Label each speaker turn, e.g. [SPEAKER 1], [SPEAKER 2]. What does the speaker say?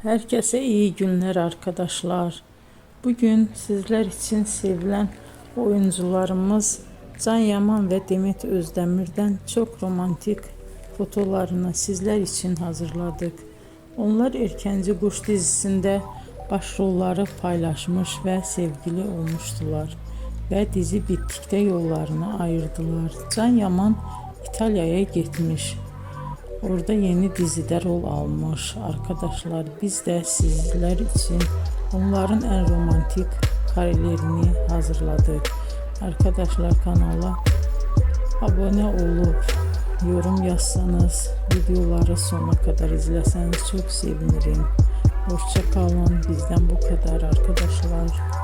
[SPEAKER 1] Herkese iyi günler arkadaşlar. Bugün sizler için sevilen oyuncularımız Can Yaman ve Demet Özdemir'den çok romantik fotolarını sizler için hazırladık. Onlar Erkenci Kuş dizisinde başrolları paylaşmış ve sevgili olmuştular. Ve dizi bittikte yollarını ayırdılar. Can Yaman İtalya'ya gitmiş. Orada yeni dizide rol almış arkadaşlar. Biz de sizler için onların en romantik karelerini hazırladık. Arkadaşlar kanala abone olup yorum yazsanız, videoları sonuna kadar izleseniz çok sevinirim. Hoşça kalın. Bizden bu kadar arkadaşlar.